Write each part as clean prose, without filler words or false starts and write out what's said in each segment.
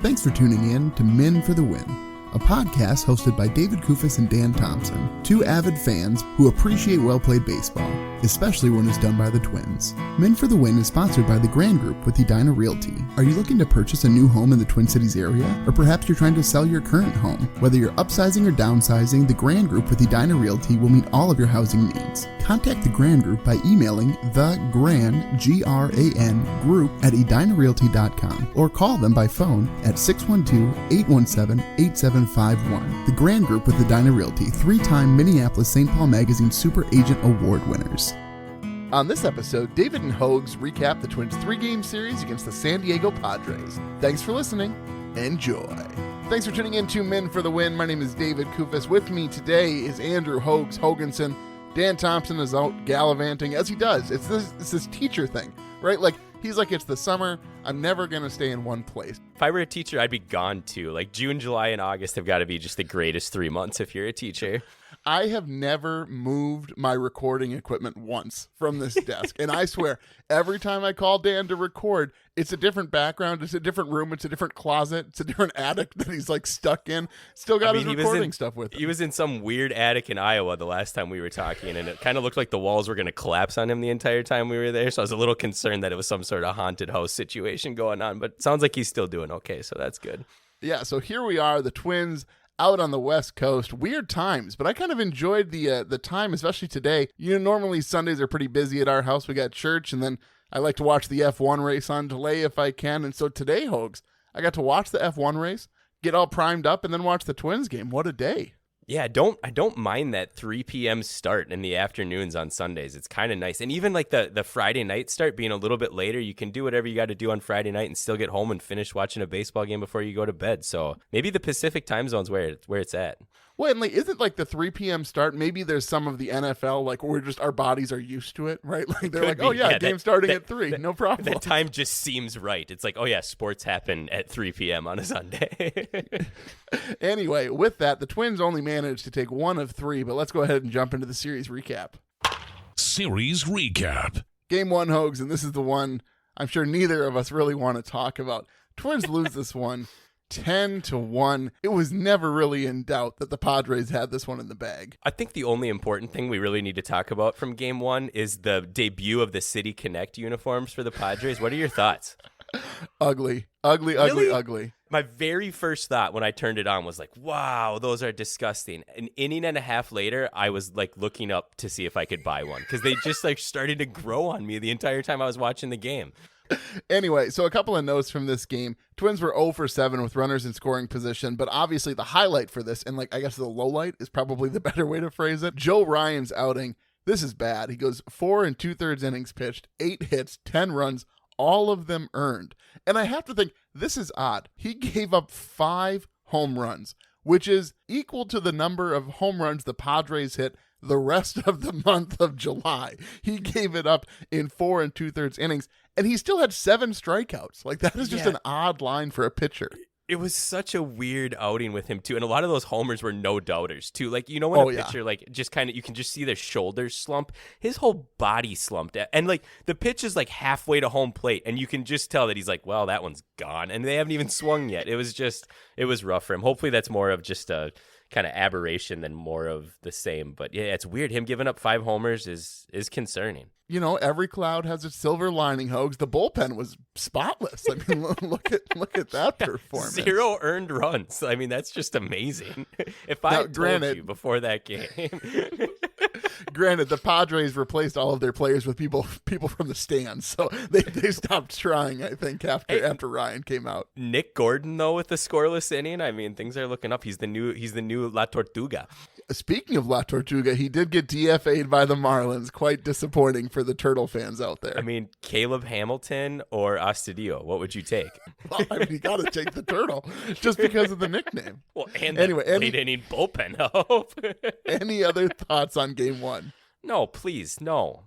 Thanks for tuning in to Men for the Win, a podcast hosted by David Kufis and Dan Thompson, two avid fans who appreciate well-played baseball, especially when it's done by the Twins. Men for the Win is sponsored by the Grand Group with Edina Realty. Are you looking to purchase a new home in the Twin Cities area? Or perhaps you're trying to sell your current home? Whether you're upsizing or downsizing, the Grand Group with Edina Realty will meet all of your housing needs. Contact the Grand Group by emailing thegran, G-R-A-N, group at edinarealty.com or call them by phone at 612-817-8751. The Grand Group with Edina Realty, three-time Minneapolis-St. Paul Magazine Super Agent Award winners. On this episode, David and Hoges recap the Twins' three-game series against the San Diego Padres. Thanks for listening. Enjoy. Thanks for tuning in to Men for the Win. My name is David Kufis. With me today is Andrew Hoges Hoganson. Dan Thompson is out gallivanting, as he does. It's this teacher thing, right? Like, he's like, it's the summer. I'm never going to stay in one place. If I were a teacher, I'd be gone too. Like, June, July, and August have got to be just the greatest 3 months if you're a teacher. I have never moved my recording equipment once from this desk. And I swear, every time I call Dan to record, it's a different background, it's a different room, it's a different closet, it's a different attic that he's like stuck in. Still got his recording stuff with him. He was in some weird attic in Iowa the last time we were talking, and it kind of looked like the walls were going to collapse on him the entire time we were there. So I was a little concerned that it was some sort of haunted house situation going on. But it sounds like he's still doing okay, so that's good. Yeah, so here we are, the Twins out on the West Coast. Weird times, but I kind of enjoyed the time, especially today. You know, normally Sundays are pretty busy at our house. We got church, and then I like to watch the F1 race on delay if I can. And so today, Hoges, I got to watch the F1 race, get all primed up, and then watch the Twins game. What a day. Yeah, I don't mind that 3 p.m. start in the afternoons on Sundays. It's kind of nice. And even like the Friday night start being a little bit later, you can do whatever you got to do on Friday night and still get home and finish watching a baseball game before you go to bed. So maybe the Pacific time zone's where it's at. Well, and like, isn't like the 3 p.m. start, maybe there's some of the NFL, like we're just, our bodies are used to it, right? Like they're like, oh yeah, game starting at 3, no problem. That time just seems right. It's like, oh yeah, sports happen at 3 p.m. on a Sunday. Anyway, with that, the Twins only managed to take 1 of 3, but let's go ahead and jump into the series recap. Series recap. Game 1, Hoges, and this is the one I'm sure neither of us really want to talk about. Twins lose this one 10-1. It was never really in doubt that the Padres had this one in the bag. I think the only important thing we really need to talk about from Game 1 is the debut of the City Connect uniforms for the Padres. What are your thoughts? Ugly. My very first thought when I turned it on was like, wow, those are disgusting. An inning and a half later, I was like looking up to see if I could buy one because they just like started to grow on me the entire time I was watching the game. Anyway, so a couple of notes from this game. Twins were 0 for 7 with runners in scoring position, but obviously the highlight for this, and like I guess the low light is probably the better way to phrase it. Joe Ryan's outing, this is bad. He goes 4 2/3 innings pitched, 8 hits, 10 runs, all of them earned. And I have to think, this is odd. He gave up 5 home runs, which is equal to the number of home runs the Padres hit the rest of the month of July. He gave it up in 4 2/3 innings, and he still had 7 strikeouts. Like, that is just an odd line for a pitcher. It was such a weird outing with him, too. And a lot of those homers were no-doubters, too. Like, you know when a pitcher, like, just kind of, you can just see their shoulders slump. His whole body slumped. And, like, the pitch is, like, halfway to home plate. And you can just tell that he's like, well, that one's gone. And they haven't even swung yet. It was rough for him. Hopefully that's more of just a kind of aberration than more of the same. But, yeah, it's weird. Him giving up 5 homers is concerning. You know, every cloud has its silver lining, Hoges. The bullpen was spotless. I mean, look at that performance. 0 earned runs. I mean, that's just amazing. If I told you before that game. Granted, the Padres replaced all of their players with people from the stands, so they stopped trying, I think, after Ryan came out. Nick Gordon, though, with the scoreless inning, I mean, things are looking up. He's the new La Tortuga. Speaking of La Tortuga, he did get DFA'd by the Marlins. Quite disappointing for the Turtle fans out there. I mean, Caleb Hamilton or Astudillo, what would you take? Well, I mean, you got to take the Turtle just because of the nickname. Well, and anyway, late inning bullpen help. Any other thoughts on Game 1? No, please, no.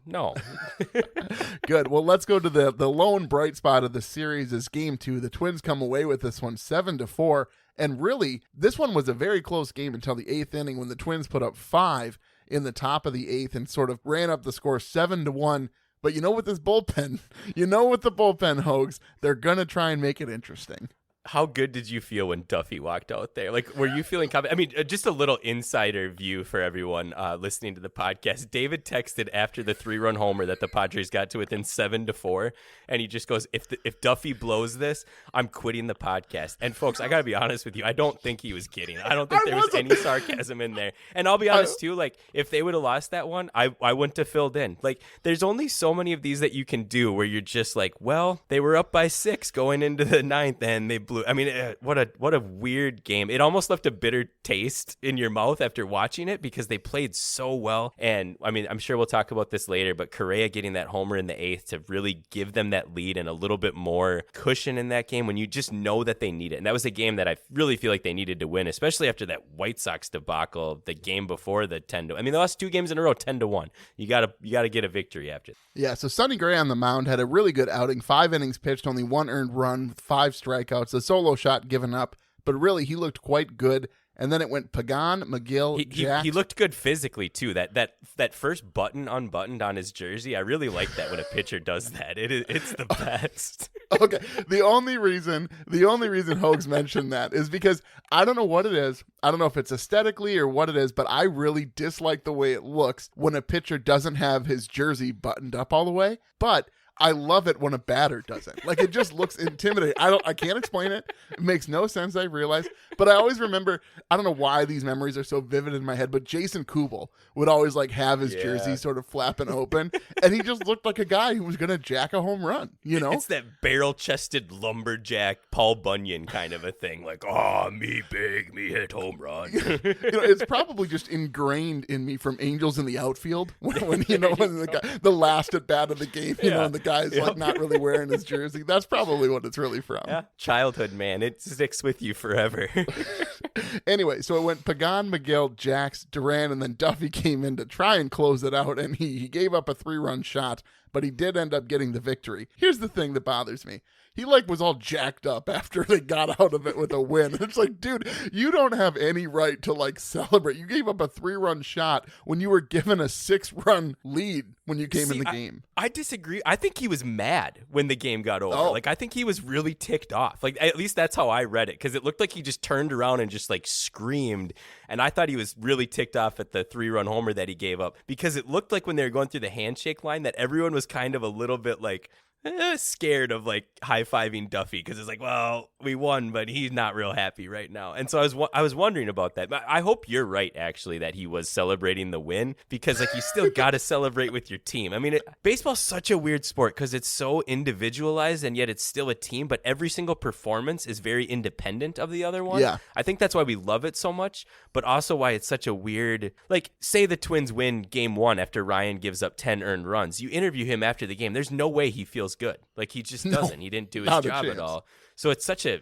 Good. Well, let's go to the lone bright spot of the series is Game 2. The Twins come away with this one 7-4. And really, this one was a very close game until the 8th inning when the Twins put up 5 in the top of the 8th and sort of ran up the score 7-1. But with this bullpen, with the bullpen, Hoges, they're going to try and make it interesting. How good did you feel when Duffy walked out there? Like, were you feeling confident? I mean, just a little insider view for everyone listening to the podcast. David texted after the 3-run homer that the Padres got to within 7-4, and he just goes, if Duffy blows this, I'm quitting the podcast. And folks, I gotta be honest with you, I don't think he was kidding. I don't think there was any sarcasm in there. And I'll be honest too, like, if they would have lost that one, I wouldn't have filled in. Like, there's only so many of these that you can do where you're just like, well, they were up by 6 going into the 9th, and they blew. I mean, what a weird game. It almost left a bitter taste in your mouth after watching it because they played so well. And I mean, I'm sure we'll talk about this later, but Correa getting that homer in the 8th to really give them that lead and a little bit more cushion in that game when you just know that they need it. And that was a game that I really feel like they needed to win, especially after that White Sox debacle the game before the 10-1. I mean, they lost 2 games in a row, 10-1. You gotta get a victory after. Yeah, so Sonny Gray on the mound had a really good outing. 5 innings pitched, only 1 earned run, 5 strikeouts, a solo shot given up, but really he looked quite good. And then it went Pagan, McGill, Jack. He looked good physically too. That first button unbuttoned on his jersey, I really like that when a pitcher does that. It's the best. Okay, the only reason Hoges mentioned that is because I don't know what it is. I don't know if it's aesthetically or what it is, but I really dislike the way it looks when a pitcher doesn't have his jersey buttoned up all the way. But I love it when a batter does it. Like, it just looks intimidating. I can't explain it. It makes no sense, I realize. But I always remember, I don't know why these memories are so vivid in my head, but Jason Kubel would always like have his jersey sort of flapping open, and he just looked like a guy who was going to jack a home run, you know? It's that barrel-chested lumberjack Paul Bunyan kind of a thing. Like, oh, me big, me hit home run. It's probably just ingrained in me from Angels in the Outfield when the last at bat of the game, and the guy's like not really wearing his jersey. That's probably what it's really from. Yeah, childhood, man. It sticks with you forever. Anyway, so it went Pagan, McGill, Jax, Duran, and then Duffy came in to try and close it out, and he gave up a 3-run shot, but he did end up getting the victory. Here's the thing that bothers me. He was all jacked up after they got out of it with a win. It's like, dude, you don't have any right to celebrate. You gave up a 3-run shot when you were given a 6-run lead when you came in the game. I disagree. I think he was mad when the game got over. Oh. I think he was really ticked off. At least that's how I read it, because it looked like he just turned around and just screamed. And I thought he was really ticked off at the 3-run homer that he gave up, because it looked like when they were going through the handshake line that everyone was kind of a little bit scared of high-fiving Duffy, because it's well, we won, but he's not real happy right now. And so I was wondering about that. I hope you're right, actually, that he was celebrating the win, because you still got to celebrate with your team. I mean, baseball's such a weird sport because it's so individualized, and yet it's still a team, but every single performance is very independent of the other one. Yeah. I think that's why we love it so much, but also why it's such a weird, say the Twins win game 1 after Ryan gives up 10 earned runs. You interview him after the game. There's no way he feels good. He just doesn't. He didn't do his job at all. So it's such a,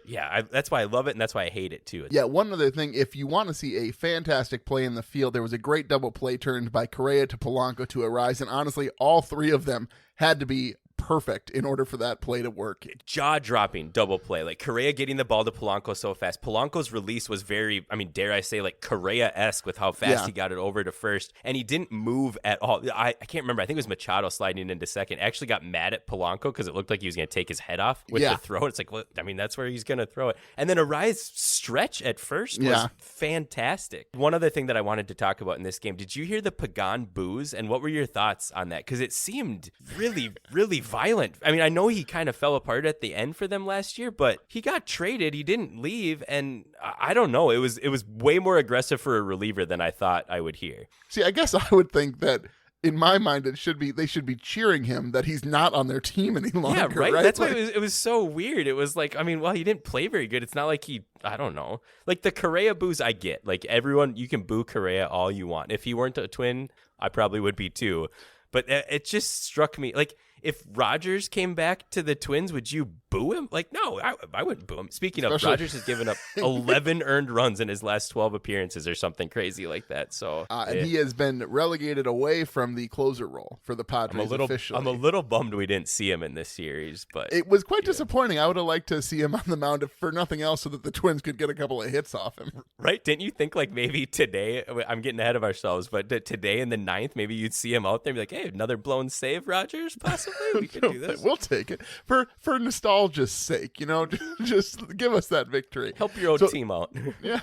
that's why I love it, and that's why I hate it too. Yeah, one other thing, if you want to see a fantastic play in the field, there was a great double play turned by Correa to Polanco to Arise, and honestly, all 3 of them had to be perfect in order for that play to work. Jaw-dropping double play. Correa getting the ball to Polanco so fast. Polanco's release was very, dare I say, Correa-esque with how fast he got it over to first. And he didn't move at all. I can't remember. I think it was Machado sliding into second. Actually got mad at Polanco because it looked like he was going to take his head off with the throw. It's that's where he's going to throw it. And then Arraez's stretch at first was fantastic. One other thing that I wanted to talk about in this game, did you hear the Pagan boos? And what were your thoughts on that? Because it seemed really, really violent. I know he kind of fell apart at the end for them last year, but he got traded. He didn't leave, and I don't know. It was way more aggressive for a reliever than I thought I would hear. See, I guess I would think that in my mind they should be cheering him that he's not on their team any longer. Yeah, right. That's why it was so weird. It was he didn't play very good. It's not like I don't know. The Correa boos I get. Everyone, you can boo Correa all you want. If he weren't a Twin, I probably would be too. But it just struck me if Rogers came back to the Twins, would you boo him? No, I wouldn't boo him. Speaking of, Rogers has given up 11 earned runs in his last 12 appearances or something crazy like that. So and he has been relegated away from the closer role for the Padres officially. I'm a little bummed we didn't see him in this series, but it was quite disappointing. I would have liked to see him on the mound for nothing else so that the Twins could get a couple of hits off him. Right? Didn't you think maybe today, I'm getting ahead of ourselves, but today in the 9th, maybe you'd see him out there and be hey, another blown save, Rogers, possibly? We could do this. We'll take it for nostalgia's sake. Just give us that victory. Help your own team out. Yeah.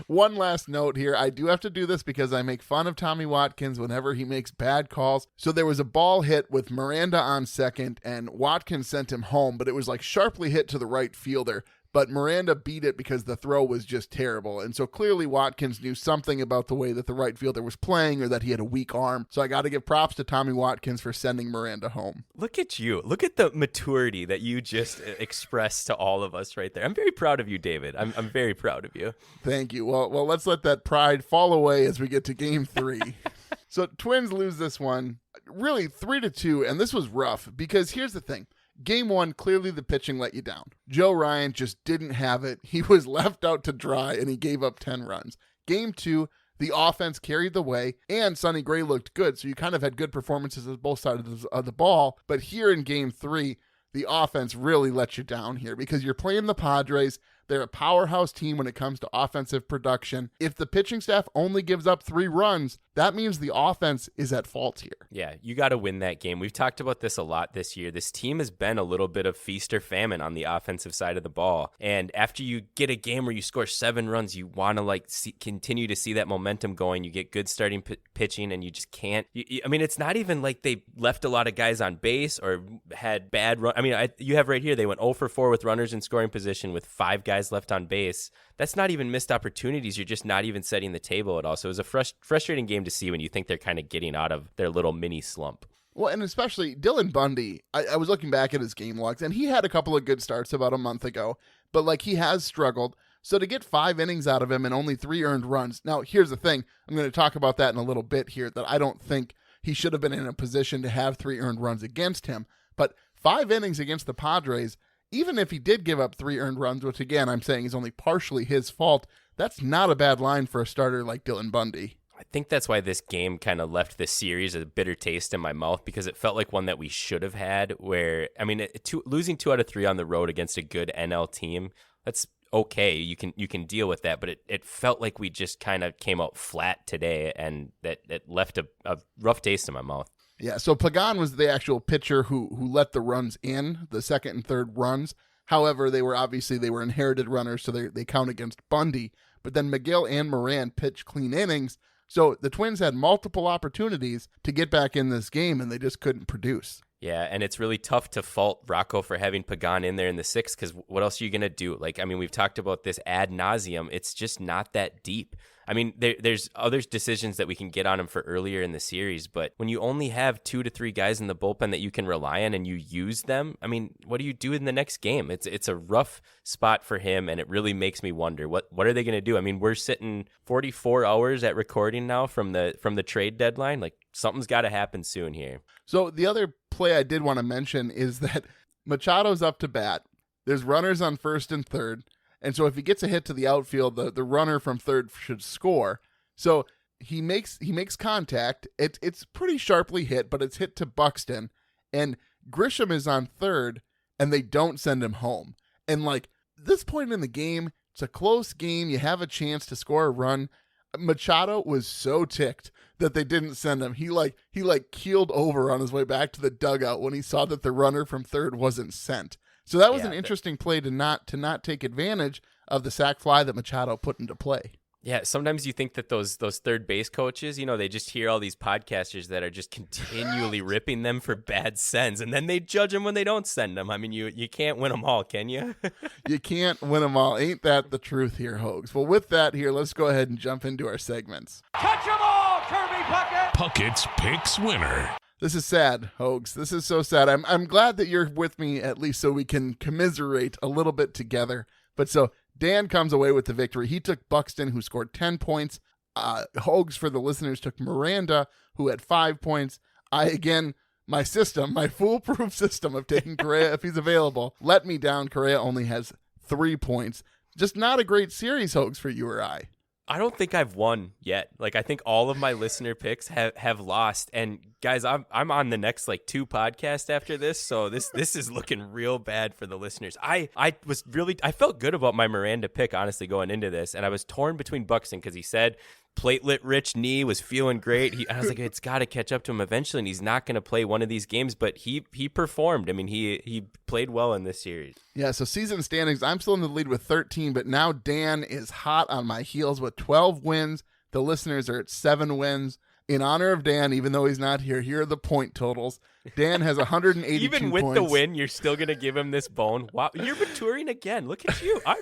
One last note here. I do have to do this because I make fun of Tommy Watkins whenever he makes bad calls. So there was a ball hit with Miranda on second, and Watkins sent him home, but it was like sharply hit to the right fielder. But Miranda beat it because the throw was just terrible. And so clearly Watkins knew something about the way that the right fielder was playing, or that he had a weak arm. So I got to give props to Tommy Watkins for sending Miranda home. Look at you. Look at the maturity that you just expressed to all of us right there. I'm very proud of you, David. I'm very proud of you. Thank you. Well, let's let that pride fall away as we get to game 3. So Twins lose this one really 3-2. And this was rough because here's the thing. Game 1, clearly the pitching let you down. Joe Ryan just didn't have it. He was left out to dry, and he gave up 10 runs. Game 2, the offense carried the way, and Sonny Gray looked good, so you kind of had good performances on both sides of the ball. But here in Game 3, the offense really let you down here because you're playing the Padres. They're a powerhouse team when it comes to offensive production. If the pitching staff only gives up 3 runs, that means the offense is at fault here. Yeah, you got to win that game. We've talked about this a lot this year. This team has been a little bit of feast or famine on the offensive side of the ball. And after you get a game where you score 7 runs, you want to continue to see that momentum going. You get good starting pitching, and you just can't. It's not even like they left a lot of guys on base or had bad run. You have right here, they went 0 for 4 with runners in scoring position with 5 guys left on base. That's not even missed opportunities. You're just not even setting the table at all. So it was a frustrating game to see when you think they're kind of getting out of their little mini slump. Well, and especially Dylan Bundy, I was looking back at his game logs, and he had a couple of good starts about a month ago, but he has struggled. So to get 5 innings out of him and only 3 earned runs. Now, here's the thing. I'm going to talk about that in a little bit here, that I don't think he should have been in a position to have 3 earned runs against him. But 5 innings against the Padres, even if he did give up 3 earned runs, which again, I'm saying is only partially his fault, that's not a bad line for a starter like Dylan Bundy. I think that's why this game kind of left this series a bitter taste in my mouth, because it felt like one that we should have had where, losing 2 out of 3 on the road against a good NL team, that's okay. You can deal with that, but it felt like we just kind of came out flat today, and that it left a rough taste in my mouth. Yeah, so Pagan was the actual pitcher who let the runs in, the second and third runs. However, they were inherited runners, so they count against Bundy. But then Miguel and Moran pitched clean innings, so the Twins had multiple opportunities to get back in this game, and they just couldn't produce. Yeah, and it's really tough to fault Rocco for having Pagan in there in the 6th, because what else are you going to do? We've talked about this ad nauseum. It's just not that deep. There's other decisions that we can get on him for earlier in the series, but when you only have 2 to 3 guys in the bullpen that you can rely on and you use them, what do you do in the next game? It's a rough spot for him, and it really makes me wonder, what are they going to do? We're sitting 44 hours at recording now from the trade deadline. Something's got to happen soon here. So the other play I did want to mention is that Machado's up to bat. There's runners on first and third. And so if he gets a hit to the outfield, the runner from third should score. So he makes contact. It's pretty sharply hit, but it's hit to Buxton. And Grisham is on third, and they don't send him home. And this point in the game, it's a close game. You have a chance to score a run. Machado was so ticked that they didn't send him. He keeled over on his way back to the dugout when he saw that the runner from third wasn't sent. So that was an interesting play to not take advantage of the sac fly that Machado put into play. Yeah, sometimes you think that those third base coaches, they just hear all these podcasters that are just continually ripping them for bad sends, and then they judge them when they don't send them. You can't win them all, can you? You can't win them all. Ain't that the truth here, Hoges? Well, with that here, let's go ahead and jump into our segments. Catch them all, Kirby Puckett! Puckett's Picks Winner. This is sad, Hoges. This is so sad. I'm glad that you're with me, at least so we can commiserate a little bit together. But so Dan comes away with the victory. He took Buxton, who scored 10 points. Hoges, for the listeners, took Miranda, who had 5 points. My foolproof system of taking Correa if he's available, let me down. Correa only has 3 points. Just not a great series, Hoges, for you or I. I don't think I've won yet. I think all of my listener picks have lost. And guys, I'm on the next 2 podcasts after this, so this is looking real bad for the listeners. I felt good about my Miranda pick, honestly, going into this, and I was torn between Buxton because he said platelet-rich knee, was feeling great. I was like, it's got to catch up to him eventually, and he's not going to play one of these games. But he performed. I mean, he played well in this series. Yeah, so season standings, I'm still in the lead with 13, but now Dan is hot on my heels with 12 wins. The listeners are at 7 wins. In honor of Dan, even though he's not here are the point totals. Dan has 182 Even with points. the win, you're still going to give him this bone. Wow, you're maturing again. Look at you. I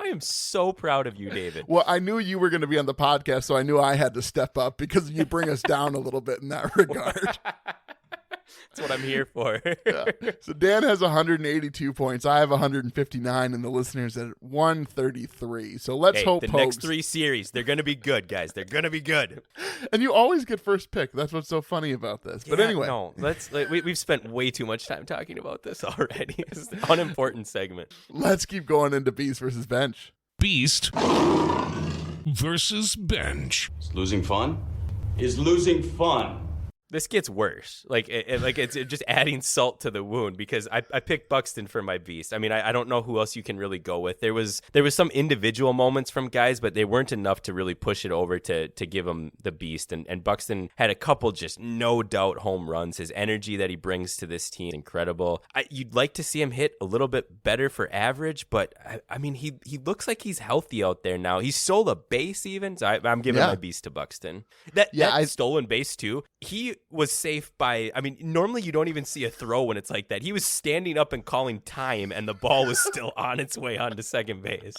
am so proud of you, David. Well, I knew you were going to be on the podcast, so I knew I had to step up because you bring us down a little bit in that regard. That's what I'm here for. Yeah. So Dan has 182 points. I have 159, and the listeners at 133. So let's hope the Hoges. next 3 series, they're going to be good, guys. They're going to be good. And you always get first pick. That's what's so funny about this. But anyway. No, we've spent way too much time talking about this already. It's an unimportant segment. Let's keep going into Beast versus Bench. Beast versus Bench. Is losing fun? Is losing fun? This gets worse. It's just adding salt to the wound because I picked Buxton for my Beast. I mean, I don't know who else you can really go with. There was some individual moments from guys, but they weren't enough to really push it over to give him the Beast. And Buxton had a couple just no doubt home runs. His energy that he brings to this team is incredible. You'd like to see him hit a little bit better for average, but I mean, he looks like he's healthy out there now. He stole a base even. So I'm giving my Beast to Buxton. That stolen base too. He was safe by, I mean, normally you don't even see a throw when it's like that. He was standing up and calling time, and the ball was still on its way onto second base.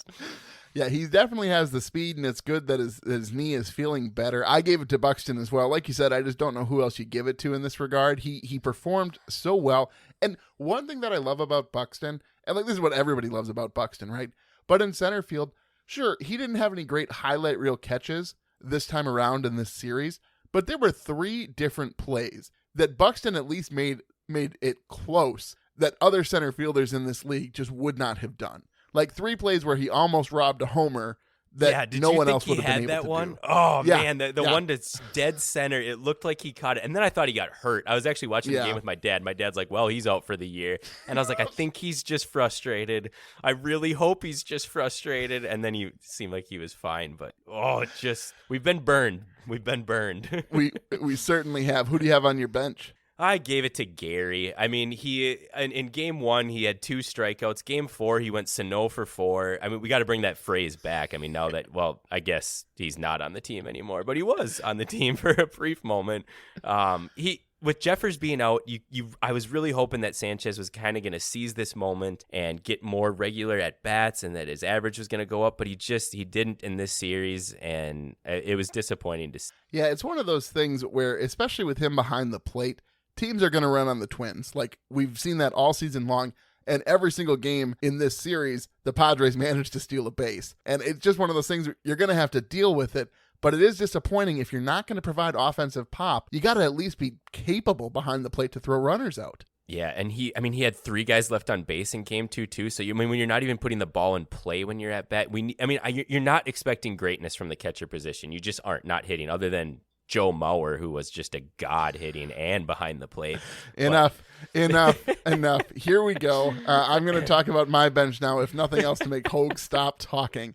Yeah, he definitely has the speed, and it's good that his knee is feeling better. I gave it to Buxton as well. Like you said, I just don't know who else you give it to in this regard. He performed so well. And one thing that I love about Buxton, and like this is what everybody loves about Buxton, right? But in center field, sure, he didn't have any great highlight reel catches this time around in this series, but there were 3 different plays that Buxton at least made it close that other center fielders in this league just would not have done. Like 3 plays where he almost robbed a homer that no one else would have been able that to one? do. Oh, yeah. Man, the one that's dead center, it looked like he caught it. And then I thought he got hurt. I was actually watching the game with my dad. My dad's like, well, he's out for the year. And I was like, I think he's just frustrated. I really hope he's just frustrated. And then he seemed like he was fine. But, we've been burned. We've been burned. we certainly have. Who do you have on your bench? I gave it to Gary. I mean, in game 1, he had 2 strikeouts. Game 4, he went Sano for 4. I mean, we got to bring that phrase back. I mean, now that, well, I guess he's not on the team anymore, but he was on the team for a brief moment. With Jeffers being out, I was really hoping that Sanchez was kind of going to seize this moment and get more regular at bats, and that his average was going to go up, but he didn't in this series, and it was disappointing to see. Yeah, it's one of those things where, especially with him behind the plate, teams are going to run on the Twins. Like, we've seen that all season long, and every single game in this series, the Padres managed to steal a base. And it's just one of those things, you're going to have to deal with it, but it is disappointing if you're not going to provide offensive pop. You got to at least be capable behind the plate to throw runners out. Yeah, and he had 3 guys left on base in game 2 too. So when you're not even putting the ball in play when you're at bat, you're not expecting greatness from the catcher position. You just aren't not hitting, other than Joe Mauer, who was just a god hitting and behind the plate. Enough. Here we go. I'm going to talk about my bench now, if nothing else, to make Hogue stop talking.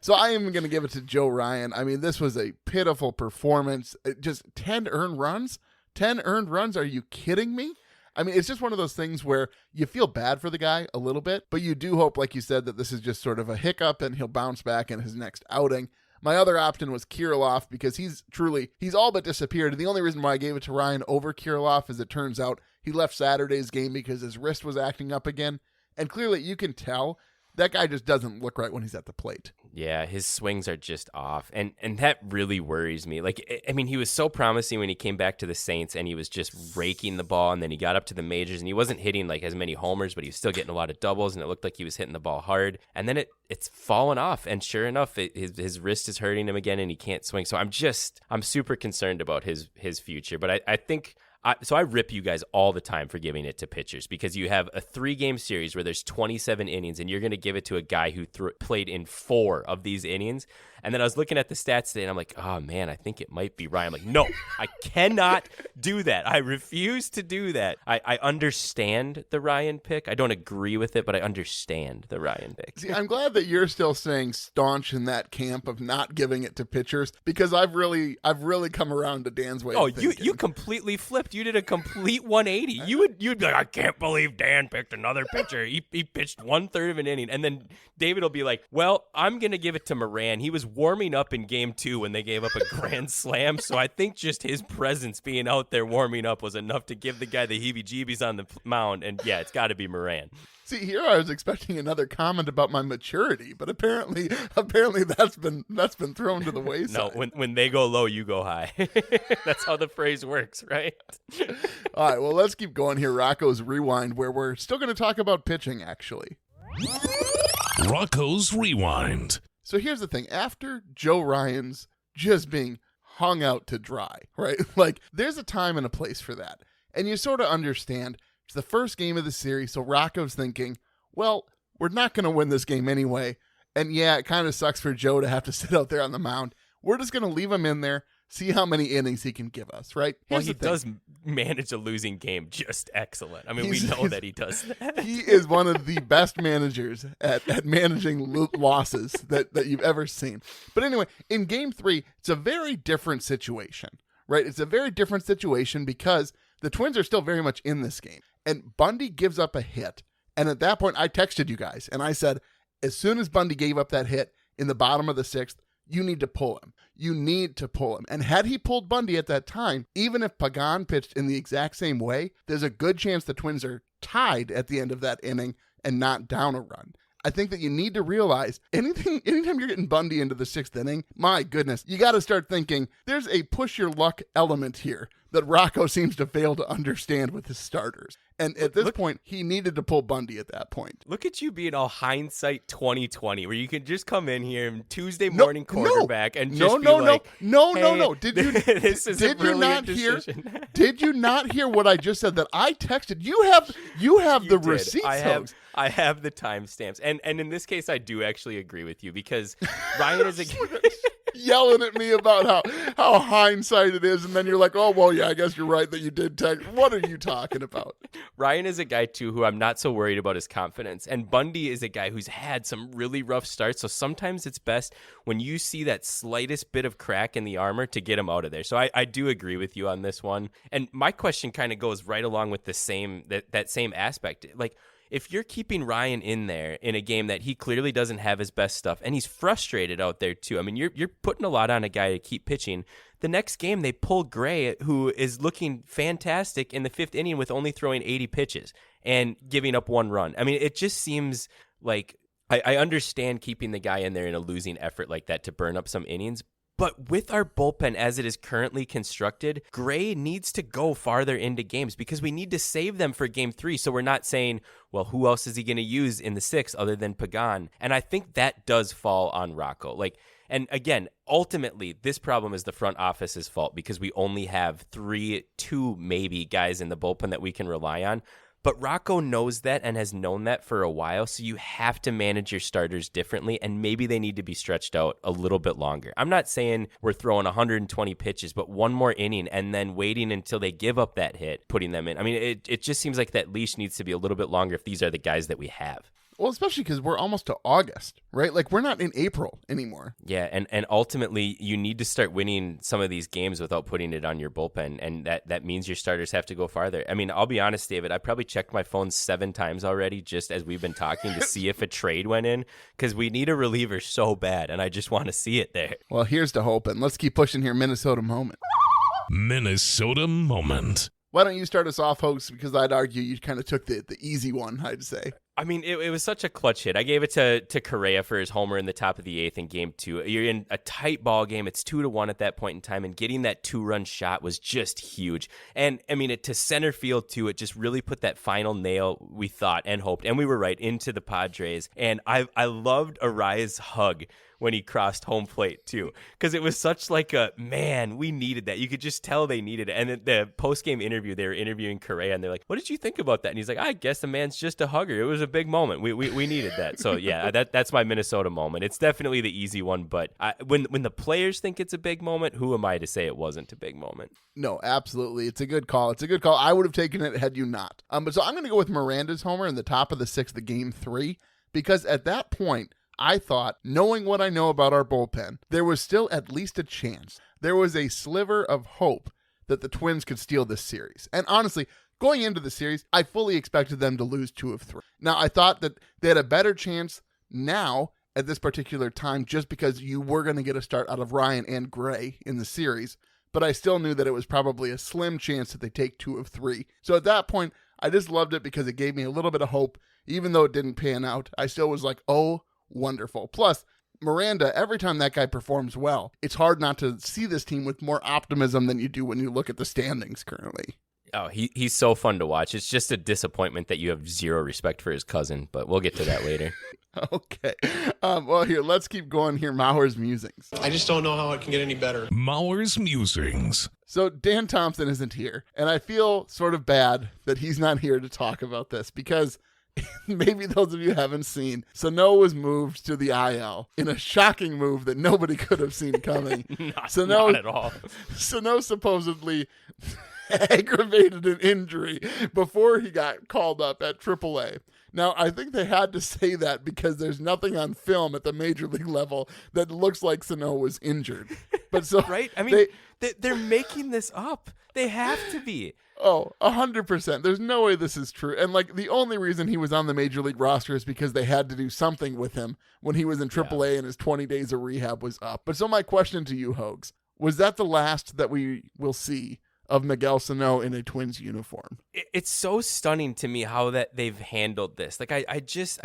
So I am going to give it to Joe Ryan. I mean, this was a pitiful performance. Just 10 earned runs? 10 earned runs? Are you kidding me? I mean, it's just one of those things where you feel bad for the guy a little bit, but you do hope, like you said, that this is just sort of a hiccup and he'll bounce back in his next outing. My other option was Kirilloff because he's all but disappeared. And the only reason why I gave it to Ryan over Kirilloff is it turns out he left Saturday's game because his wrist was acting up again. And clearly you can tell that guy just doesn't look right when he's at the plate. Yeah, his swings are just off. And that really worries me. Like, I mean, he was so promising when he came back to the Saints and he was just raking the ball, and then he got up to the majors and he wasn't hitting like as many homers, but he was still getting a lot of doubles, and it looked like he was hitting the ball hard. And then it's fallen off, and sure enough, his wrist is hurting him again and he can't swing. So I'm super concerned about his future. But I think So I rip you guys all the time for giving it to pitchers, because you have a 3-game series where there's 27 innings and you're going to give it to a guy who played in 4 of these innings. And then I was looking at the stats today, and I'm like, oh, man, I think it might be Ryan. I'm like, no, I cannot do that. I refuse to do that. I understand the Ryan pick. I don't agree with it, but I understand the Ryan pick. See, I'm glad that you're still staying staunch in that camp of not giving it to pitchers, because I've really come around to Dan's way of thinking. You completely flipped. You did a complete 180. You'd be like, I can't believe Dan picked another pitcher. He pitched 1/3 of an inning. And then David will be like, well, I'm going to give it to Moran. He was warming up in game 2 when they gave up a grand slam. So I think just his presence being out there warming up was enough to give the guy the heebie-jeebies on the mound. And yeah, it's got to be Moran. See, here I was expecting another comment about my maturity, but apparently that's been thrown to the wayside. No, when they go low, you go high. That's how the phrase works, right? All right, well, let's keep going here. Rocco's Rewind, where we're still going to talk about pitching, actually. Rocco's Rewind. So here's the thing. After Joe Ryan's just being hung out to dry, right? Like, there's a time and a place for that. And you sort of understand. It's the first game of the series, so Rocco's thinking, well, we're not going to win this game anyway. And yeah, it kind of sucks for Joe to have to sit out there on the mound. We're just going to leave him in there, see how many innings he can give us, right? Well, he does manage a losing game just excellent. I mean, we know that he does that. He is one of the best managers at managing losses that you've ever seen. But anyway, in game 3, it's a very different situation, right? It's a very different situation because the Twins are still very much in this game. And Bundy gives up a hit. And at that point, I texted you guys, and I said, as soon as Bundy gave up that hit in the bottom of the 6th, you need to pull him. You need to pull him. And had he pulled Bundy at that time, even if Pagan pitched in the exact same way, there's a good chance the Twins are tied at the end of that inning and not down a run. I think that you need to realize anytime you're getting Bundy into the 6th inning, my goodness, you got to start thinking there's a push your luck element here that Rocco seems to fail to understand with his starters. And at this point, he needed to pull Bundy at that point. Look at you being all hindsight 2020, where you can just come in here and Tuesday morning quarterback and just be like, no. Did you decision. Did you not hear what I just said? That I texted you. Have the receipts. I have the timestamps, and in this case, I do actually agree with you because Ryan is yelling at me about how hindsight it is, and then you're like, oh, well, yeah, I guess you're right that you did text. What are you talking about? Ryan is a guy, too, who I'm not so worried about his confidence, and Bundy is a guy who's had some really rough starts, so sometimes it's best when you see that slightest bit of crack in the armor to get him out of there. So I do agree with you on this one, and my question kind of goes right along with the same that same aspect. Like, if you're keeping Ryan in there in a game that he clearly doesn't have his best stuff, and he's frustrated out there too. I mean, you're putting a lot on a guy to keep pitching. The next game, they pull Gray, who is looking fantastic in the 5th inning with only throwing 80 pitches and giving up 1 run. I mean, it just seems like I understand keeping the guy in there in a losing effort like that to burn up some innings. But with our bullpen as it is currently constructed, Gray needs to go farther into games because we need to save them for game 3. So we're not saying, well, who else is he going to use in the 6th other than Pagan? And I think that does fall on Rocco. And again, ultimately, this problem is the front office's fault because we only have 2 maybe guys in the bullpen that we can rely on. But Rocco knows that and has known that for a while, so you have to manage your starters differently, and maybe they need to be stretched out a little bit longer. I'm not saying we're throwing 120 pitches, but 1 more inning and then waiting until they give up that hit, putting them in. I mean, it just seems like that leash needs to be a little bit longer if these are the guys that we have. Well, especially because we're almost to August, right? Like, we're not in April anymore. Yeah, and ultimately, you need to start winning some of these games without putting it on your bullpen, and that means your starters have to go farther. I mean, I'll be honest, David, I probably checked my phone 7 times already just as we've been talking to see if a trade went in, because we need a reliever so bad, and I just want to see it there. Well, here's to hoping. Let's keep pushing here. Minnesota moment. Minnesota moment. Why don't you start us off, Hoges? Because I'd argue you kind of took the easy one, I'd say. I mean, it was such a clutch hit. I gave it to Correa for his homer in the top of the 8th in game 2. You're in a tight ball game. It's 2-1 at that point in time, and getting that 2-run shot was just huge. And I mean, to center field too, it just really put that final nail, we thought and hoped, and we were right, into the Padres. And I loved Arias' hug when he crossed home plate too, because it was such like a, man, we needed that. You could just tell they needed it. And the post-game interview, they were interviewing Correa, and they're like, what did you think about that? And he's like, I guess the man's just a hugger. It was a big moment. We needed that. So yeah, that's my Minnesota moment. It's definitely the easy one, but when the players think it's a big moment, who am I to say it wasn't a big moment? No, absolutely. It's a good call. I would have taken it had you not. But so I'm going to go with Miranda's homer in the top of the sixth of game 3, because at that point, I thought, knowing what I know about our bullpen, there was still at least a chance. There was a sliver of hope that the Twins could steal this series. And honestly, going into the series, I fully expected them to lose 2 of 3. Now, I thought that they had a better chance now at this particular time just because you were going to get a start out of Ryan and Gray in the series, but I still knew that it was probably a slim chance that they take 2 of 3. So at that point, I just loved it because it gave me a little bit of hope. Even though it didn't pan out, I still was like, oh, wonderful. Plus, Miranda, every time that guy performs well, it's hard not to see this team with more optimism than you do when you look at the standings currently. Oh, he's so fun to watch. It's just a disappointment that you have zero respect for his cousin, but we'll get to that later. Okay. Well, here, let's keep going here. Mauer's musings. I just don't know how it can get any better. Mauer's musings. So Dan Thompson isn't here, and I feel sort of bad that he's not here to talk about this because maybe those of you haven't seen, Sano was moved to the IL in a shocking move that nobody could have seen coming. Not at all. Sano supposedly aggravated an injury before he got called up at AAA. Now, I think they had to say that because there's nothing on film at the major league level that looks like Sano was injured. But so right? I mean, they're making this up. They have to be. Oh, 100%. There's no way this is true. And like the only reason he was on the major league roster is because they had to do something with him when he was in AAA and his 20 days of rehab was up. But so my question to you, Hoges, was that the last that we will see of Miguel Sano in a Twins uniform? It's so stunning to me how that they've handled this. Like I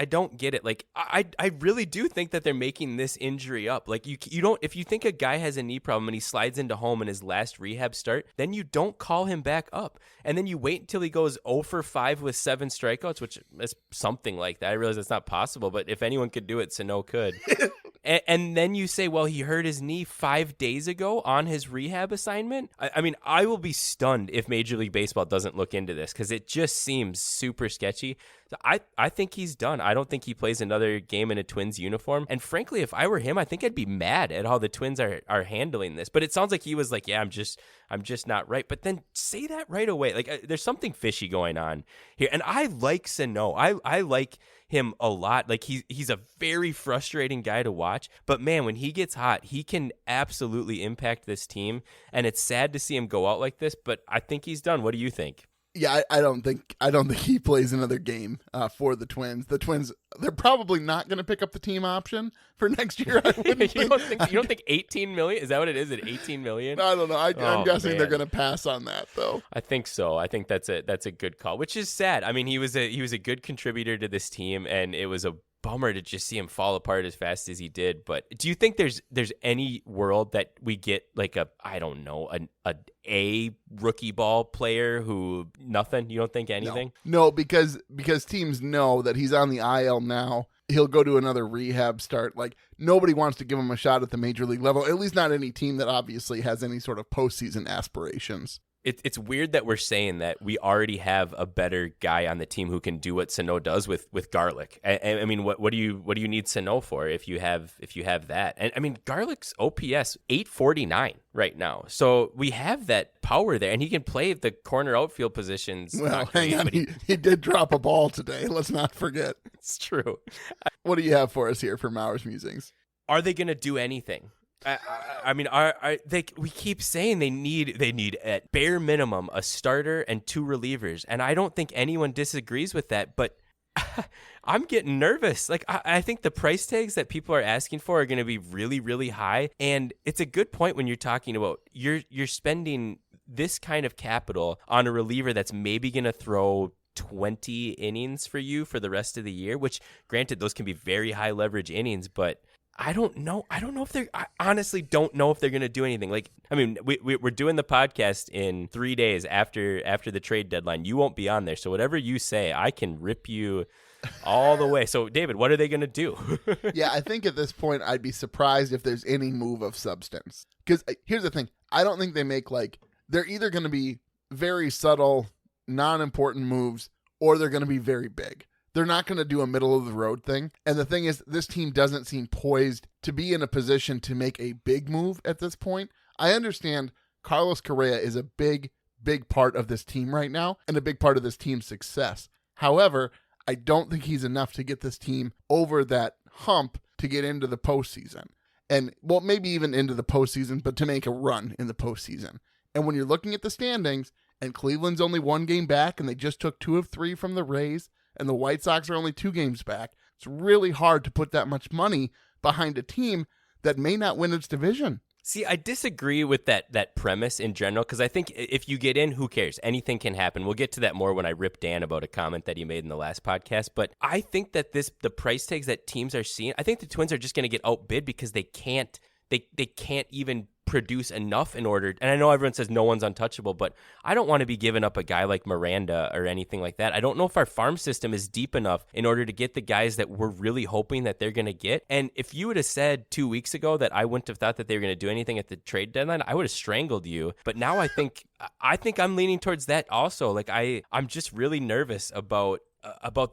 don't get it. Like I really do think that they're making this injury up. Like you don't, if you think a guy has a knee problem and he slides into home in his last rehab start, then you don't call him back up. And then you wait until he goes 0 for 5 with 7 strikeouts, which is something like that. I realize it's not possible, but if anyone could do it, Sano could. And then you say, well, he hurt his knee 5 days ago on his rehab assignment. I mean, I will be stunned if Major League Baseball doesn't look into this because it just seems super sketchy. I think he's done. I don't think he plays another game in a Twins uniform. And frankly, if I were him, I think I'd be mad at how the Twins are handling this. But it sounds like he was like, yeah, I'm just not right. But then say that right away. Like there's something fishy going on here. And I like Sano. I like him a lot. Like he's a very frustrating guy to watch. But man, when he gets hot, he can absolutely impact this team. And it's sad to see him go out like this. But I think he's done. What do you think? Yeah, I don't think he plays another game for the Twins. The Twins, they're probably not going to pick up the team option for next year. I wouldn't you don't think 18 million? Is that what it is? At 18 million? I don't know. I'm guessing they're going to pass on that though. I think so. I think that's a good call, which is sad. I mean, he was a good contributor to this team, and it was a bummer to just see him fall apart as fast as he did. But do you think there's any world that we get like a rookie ball player who nothing? You don't think anything? No, because teams know that he's on the IL now. He'll go to another rehab start. Like nobody wants to give him a shot at the major league level, at least not any team that obviously has any sort of postseason aspirations. It's weird that we're saying that we already have a better guy on the team who can do what Sano does with Garlick. I mean, what do you need Sano for if you have that? And I mean, Garlick's OPS 849 right now, so we have that power there, and he can play the corner outfield positions. Well, hang on, he did drop a ball today. Let's not forget. It's true. What do you have for us here for Mauer's musings? Are they going to do anything? I mean, we keep saying they need at bare minimum a starter and 2 relievers, and I don't think anyone disagrees with that. But I'm getting nervous. Like I think the price tags that people are asking for are going to be really, really high, and it's a good point when you're talking about you're spending this kind of capital on a reliever that's maybe going to throw 20 innings for you for the rest of the year. Which, granted, those can be very high leverage innings, but I don't know if I honestly don't know if they're going to do anything. Like, I mean, we're doing the podcast in 3 days after the trade deadline. You won't be on there. So whatever you say, I can rip you all the way. So David, what are they going to do? Yeah, I think at this point, I'd be surprised if there's any move of substance. Because here's the thing. I don't think they make they're either going to be very subtle, non-important moves, or they're going to be very big. They're not going to do a middle of the road thing. And the thing is, this team doesn't seem poised to be in a position to make a big move at this point. I understand Carlos Correa is a big part of this team right now and a big part of this team's success. However, I don't think he's enough to get this team over that hump to get into the postseason. And, well, maybe even into the postseason, but to make a run in the postseason. And when you're looking at the standings, and Cleveland's only 1 game back, and they just took 2 of 3 from the Rays, and the White Sox are only 2 games back, it's really hard to put that much money behind a team that may not win its division. See, I disagree with that premise in general, because I think if you get in, who cares? Anything can happen. We'll get to that more when I rip Dan about a comment that he made in the last podcast. But I think that the price tags that teams are seeing, I think the Twins are just going to get outbid because they can't even produce enough in order. And I know everyone says no one's untouchable, but I don't want to be giving up a guy like Miranda or anything like that. I don't know if our farm system is deep enough in order to get the guys that we're really hoping that they're going to get. And if you would have said 2 weeks ago that I wouldn't have thought that they were going to do anything at the trade deadline, I would have strangled you. But now I think I'm leaning towards that also. Like I'm just really nervous about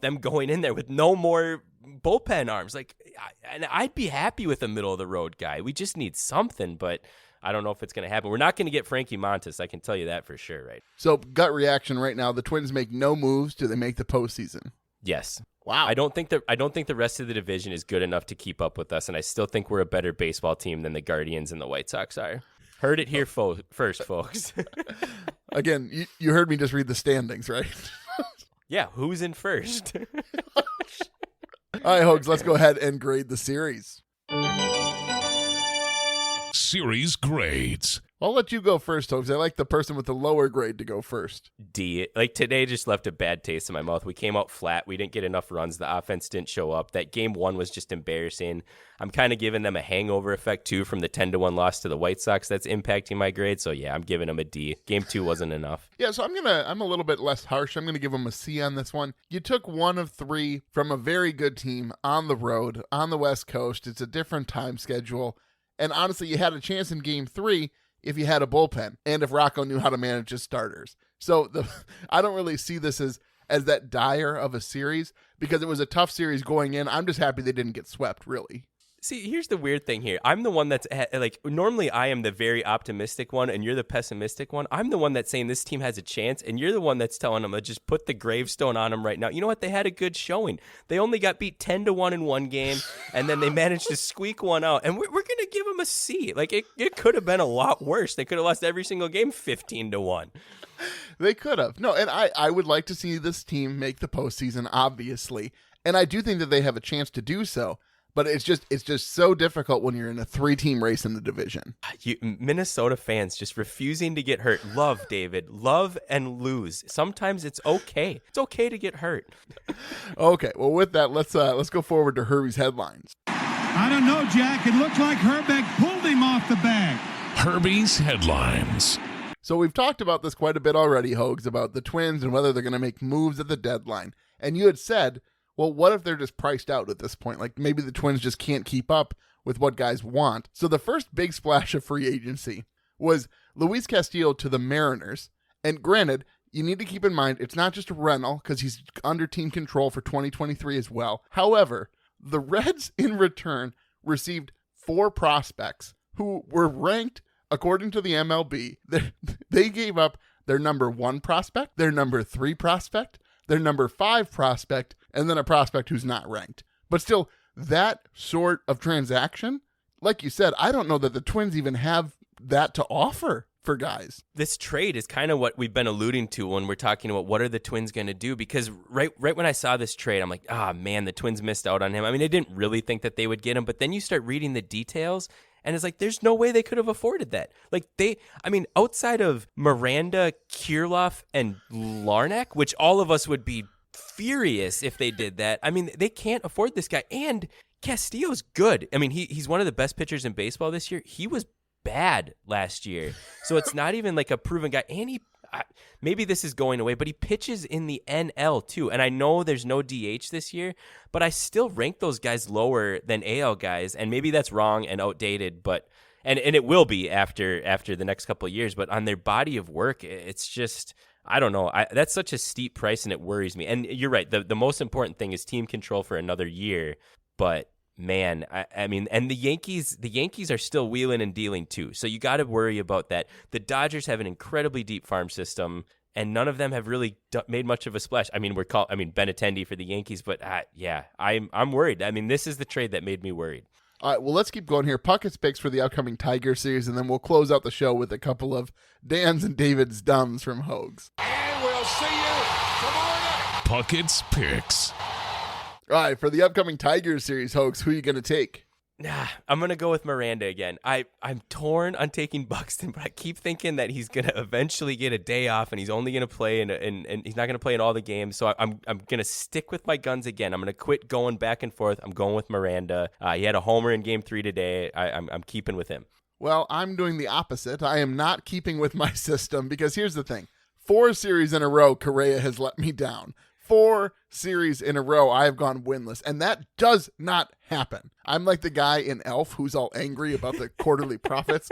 them going in there with no more bullpen arms. And I'd be happy with a middle of the road guy. We just need something, but I don't know if it's going to happen. We're not going to get Frankie Montas. I can tell you that for sure, right? So gut reaction right now, the Twins make no moves till they make the postseason. Yes. Wow. I don't think the rest of the division is good enough to keep up with us, and I still think we're a better baseball team than the Guardians and the White Sox are. Heard it here first, folks. Again, you heard me just read the standings, right? Yeah, who's in first? All right, Hogs, let's go ahead and grade the series. Series grades. I'll let you go first, Hogs. I like the person with the lower grade to go first. D. Today just left a bad taste in my mouth. We came out flat. We didn't get enough runs. The offense didn't show up. That game 1 was just embarrassing. I'm kind of giving them a hangover effect, too, from the 10-1 loss to the White Sox. That's impacting my grade. So, yeah, I'm giving them a D. Game 2 wasn't enough. Yeah, so I'm a little bit less harsh. I'm going to give them a C on this one. You took 1 of 3 from a very good team on the road, on the West Coast. It's a different time schedule. And honestly, you had a chance in game 3 if you had a bullpen and if Rocco knew how to manage his starters. So I don't really see this as that dire of a series because it was a tough series going in. I'm just happy they didn't get swept, really. See, here's the weird thing here. I'm the one that's normally I am the very optimistic one and you're the pessimistic one. I'm the one that's saying this team has a chance and you're the one that's telling them to just put the gravestone on them right now. You know what? They had a good showing. They only got beat 10-1 in one game and then they managed to squeak one out. And we're going to give them a C. It could have been a lot worse. They could have lost every single game 15-1. They could have. No, and I would like to see this team make the postseason, obviously. And I do think that they have a chance to do so. But it's just so difficult when you're in a 3-team race in the division. Minnesota fans just refusing to get hurt. Love, David. Love and lose. Sometimes it's okay. It's okay to get hurt. Okay. Well, with that, let's go forward to Herbie's headlines. I don't know, Jack. It looked like Herbeck pulled him off the bag. Herbie's headlines. So we've talked about this quite a bit already, Hogs, about the Twins and whether they're going to make moves at the deadline. And you had said, well, what if they're just priced out at this point? Like maybe the Twins just can't keep up with what guys want. So the first big splash of free agency was Luis Castillo to the Mariners. And granted, you need to keep in mind, it's not just a rental because he's under team control for 2023 as well. However, the Reds in return received 4 prospects who were ranked according to the MLB. They gave up their number 1 prospect, their number 3 prospect, their number 5 prospect, and then a prospect who's not ranked. But still, that sort of transaction, like you said, I don't know that the Twins even have that to offer for guys. This trade is kind of what we've been alluding to when we're talking about what are the Twins going to do, because right when I saw this trade, I'm like, man, the Twins missed out on him. I mean, I didn't really think that they would get him, but then you start reading the details, and it's like, there's no way they could have afforded that. Outside of Miranda, Kirilloff, and Larnach, which all of us would be furious if they did that. I mean, they can't afford this guy. And Castillo's good. I mean, he's one of the best pitchers in baseball this year. He was bad last year. So it's not even like a proven guy. And maybe this is going away, but he pitches in the NL too. And I know there's no DH this year, but I still rank those guys lower than AL guys. And maybe that's wrong and outdated, but and it will be after the next couple of years. But on their body of work, it's just, I don't know. That's such a steep price, and it worries me. And you're right. The most important thing is team control for another year. But man, I mean, and the Yankees are still wheeling and dealing too. So you got to worry about that. The Dodgers have an incredibly deep farm system, and none of them have really made much of a splash. I mean, Benintendi for the Yankees, but yeah, I'm worried. I mean, this is the trade that made me worried. All right, well, let's keep going here. Puckett's picks for the upcoming Tiger series, and then we'll close out the show with a couple of Dan's and David's dumbs from Hoges. And we'll see you tomorrow night. Puckett's picks. All right, for the upcoming Tiger series, Hoges, who are you going to take? I'm going to go with Miranda again. I'm torn on taking Buxton, but I keep thinking that he's going to eventually get a day off, and he's only going to play and he's not going to play in all the games. So I'm going to stick with my guns again. I'm going to quit going back and forth. I'm going with Miranda. He had a homer in Game 3 today. I'm keeping with him. Well, I'm doing the opposite. I am not keeping with my system because here's the thing. 4 series in a row, Correa has let me down. 4 series in a row, I have gone winless, and that does not happen. I'm like the guy in Elf who's all angry about the quarterly profits.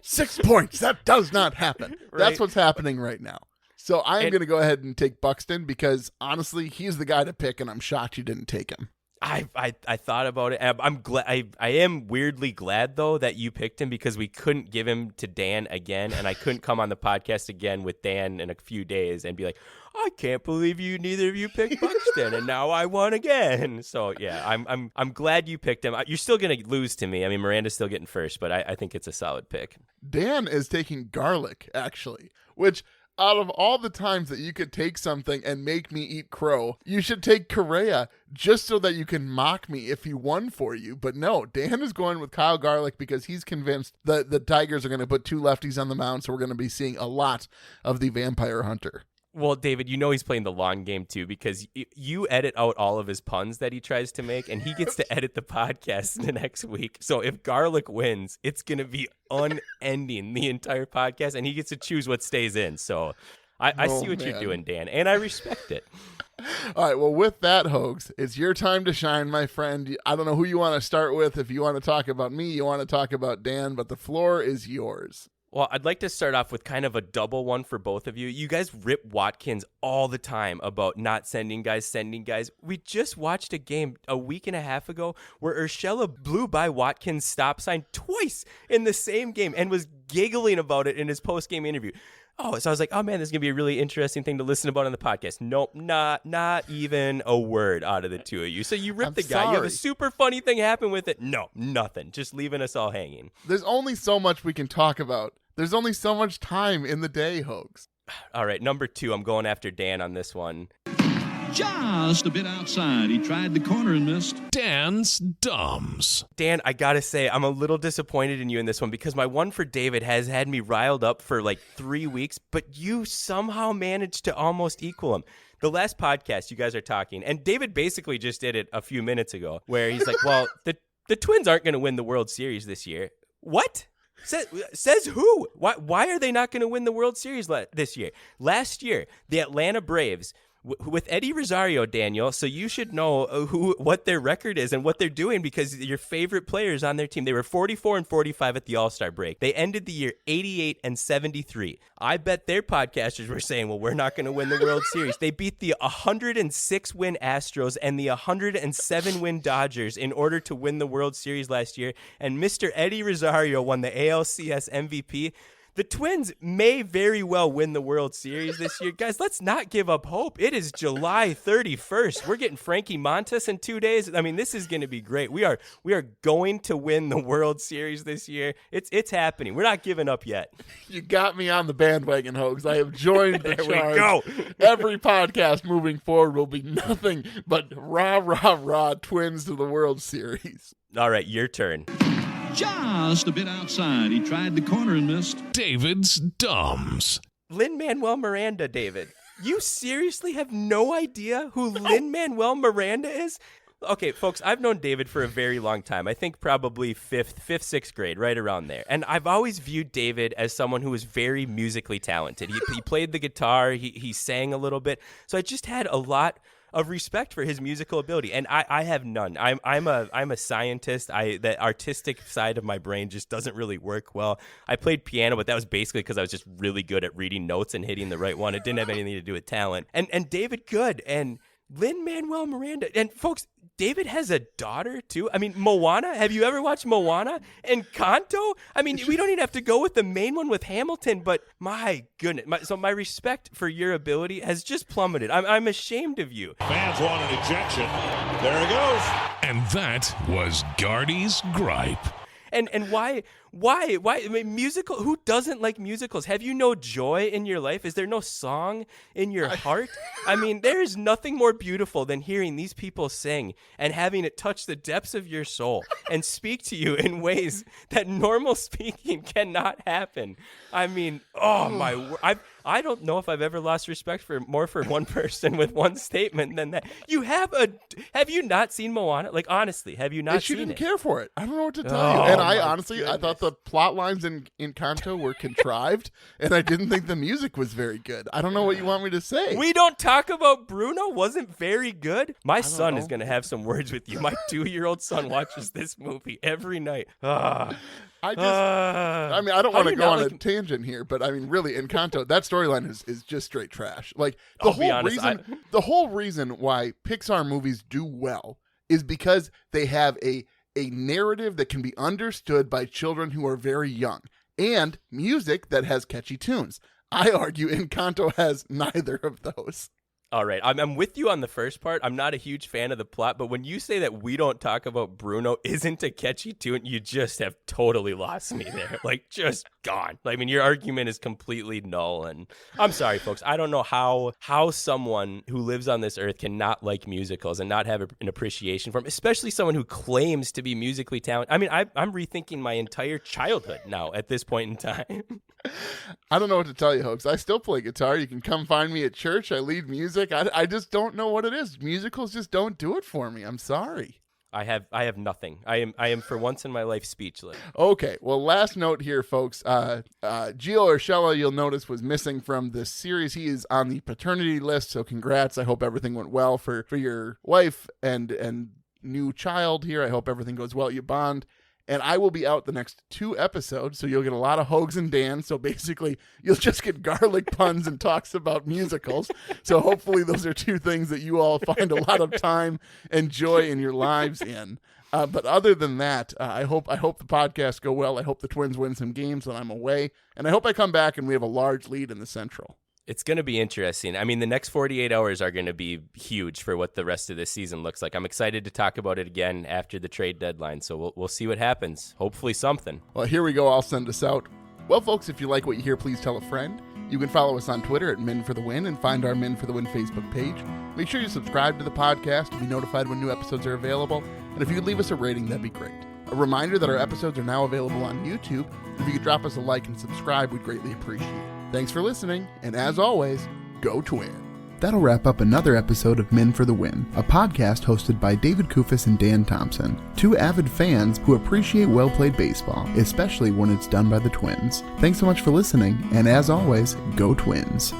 6 points, that does not happen. Right. That's what's happening right now. So I am going to go ahead and take Buxton because, honestly, he's the guy to pick, and I'm shocked you didn't take him. I thought about it. I'm glad. I am weirdly glad though that you picked him because we couldn't give him to Dan again, and I couldn't come on the podcast again with Dan in a few days and be like, I can't believe neither of you picked Buxton, and now I won again. So yeah, I'm glad you picked him. You're still gonna lose to me. I mean, Miranda's still getting first, but I think it's a solid pick. Dan is taking Garlic actually, which. Out of all the times that you could take something and make me eat crow, you should take Correa just so that you can mock me if he won for you. But no, Dan is going with Kyle Garlic because he's convinced that the Tigers are going to put 2 lefties on the mound, so we're going to be seeing a lot of the vampire hunter. Well, David, you know he's playing the long game, too, because you edit out all of his puns that he tries to make, and he gets to edit the podcast the next week. So if Garlic wins, it's going to be unending, the entire podcast, and he gets to choose what stays in. So I see what you're doing, Dan, and I respect it. All right, well, with that, Hoges, it's your time to shine, my friend. I don't know who you want to start with. If you want to talk about me, you want to talk about Dan, but the floor is yours. Well, I'd like to start off with kind of a double one for both of you. You guys rip Watkins all the time about not sending guys. We just watched a game a week and a half ago where Urshela blew by Watkins' stop sign twice in the same game and was giggling about it in his post-game interview. Oh, so I was like, oh man, this is going to be a really interesting thing to listen about on the podcast. Nope, not even a word out of the two of you. So you rip the guy. Sorry. You have a super funny thing happen with it. No, nothing. Just leaving us all hanging. There's only so much we can talk about. There's only so much time in the day, Hoges. All right, number 2, I'm going after Dan on this one. Just a bit outside. He tried the corner and missed. Dan's Dumbs. Dan, I gotta say, I'm a little disappointed in you in this one because my one for David has had me riled up for like 3 weeks, but you somehow managed to almost equal him. The last podcast, you guys are talking, and David basically just did it a few minutes ago, where he's like, well, the Twins aren't going to win the World Series this year. What? Says who? Why are they not going to win the World Series this year? Last year, the Atlanta Braves, with Eddie Rosario, Daniel, so you should know what their record is and what they're doing because your favorite players on their team. They were 44-45 at the All-Star break. They ended the year 88-73. I bet their podcasters were saying, well, we're not going to win the World Series. They beat the 106-win Astros and the 107-win Dodgers in order to win the World Series last year, and Mr. Eddie Rosario won the ALCS MVP. The Twins may very well win the World Series this year. Guys, let's not give up hope. It is July 31st. We're getting Frankie Montas in 2 days. I mean, this is going to be great. We are going to win the World Series this year. It's happening. We're not giving up yet. You got me on the bandwagon, Hoges. I have joined the There charge. we go. Every podcast moving forward will be nothing but rah, Twins to the World Series. All right, your turn. Just a bit outside. He tried the corner and missed. David's Dumbs. Lin-Manuel Miranda, David. You seriously have no idea who Lin-Manuel Miranda is? Okay, folks, I've known David for a very long time. I think probably fifth, sixth grade, right around there. And I've always viewed David as someone who was very musically talented. He played the guitar. He sang a little bit. So I just had a lot of respect for his musical ability, and I have none. I'm a scientist. The artistic side of my brain just doesn't really work well. I played piano, but that was basically because I was just really good at reading notes and hitting the right one. It didn't have anything to do with talent. And David Good and Lin-Manuel Miranda, and folks, David has a daughter too. I mean, Moana. Have you ever watched Moana? And Kanto? I mean, we don't even have to go with the main one with Hamilton, but my goodness. So my respect for your ability has just plummeted. I'm ashamed of you. Fans want an ejection. There it goes. And that was Gardy's gripe. And why? I mean, musical. Who doesn't like musicals? Have you no joy in your life? Is there no song in your heart? I mean, there is nothing more beautiful than hearing these people sing and having it touch the depths of your soul and speak to you in ways that normal speaking cannot happen. I mean, oh my word. I don't know if I've ever lost respect for one person with one statement than that. Have you not seen Moana? Like, honestly, have you not seen it? She didn't care for it. I don't know what to tell you. And I honestly, I thought the plot lines in Kanto were contrived, and I didn't think the music was very good. I don't know what you want me to say. We don't talk about Bruno wasn't very good. My son is going to have some words with you. My 2-year-old son watches this movie every night. I mean, I don't want to go on a tangent here, but I mean, really, in Kanto, that storyline is just straight trash. Like the whole reason why Pixar movies do well is because they have a narrative that can be understood by children who are very young and music that has catchy tunes. I argue Encanto has neither of those. All right. I'm with you on the first part. I'm not a huge fan of the plot, but when you say that We Don't Talk About Bruno isn't a catchy tune, you just have totally lost me there. Like, just gone. I mean, your argument is completely null, and I'm sorry, folks. I don't know how someone who lives on this earth can not like musicals and not have an appreciation for them, especially someone who claims to be musically talented. I mean, I'm rethinking my entire childhood now at this point in time. I don't know what to tell you, Hogs. I still play guitar. You can come find me at church. I lead music. I just don't know what it is. Musicals just don't do it for me. I'm sorry. I have nothing. I am for once in my life speechless. Okay, well, last note here, folks. Gio Urshela, you'll notice, was missing from this series. He is on the paternity list, so congrats. I hope everything went well for your wife and new child here. I hope everything goes well. You bond. And I will be out the next 2 episodes, so you'll get a lot of Hogs and Dan. So basically, you'll just get garlic puns and talks about musicals. So hopefully those are 2 things that you all find a lot of time and joy in your lives in. But other than that, I hope the podcasts go well. I hope the Twins win some games when I'm away. And I hope I come back and we have a large lead in the Central. It's going to be interesting. I mean, the next 48 hours are going to be huge for what the rest of this season looks like. I'm excited to talk about it again after the trade deadline, so we'll see what happens. Hopefully something. Well, here we go. I'll send us out. Well, folks, if you like what you hear, please tell a friend. You can follow us on Twitter at Men for the Win and find our Men for the Win Facebook page. Make sure you subscribe to the podcast to be notified when new episodes are available. And if you could leave us a rating, that'd be great. A reminder that our episodes are now available on YouTube. If you could drop us a like and subscribe, we'd greatly appreciate it. Thanks for listening, and as always, go Twin. That'll wrap up another episode of Men for the Win, a podcast hosted by David Kufis and Dan Thompson, 2 avid fans who appreciate well-played baseball, especially when it's done by the Twins. Thanks so much for listening, and as always, go Twins.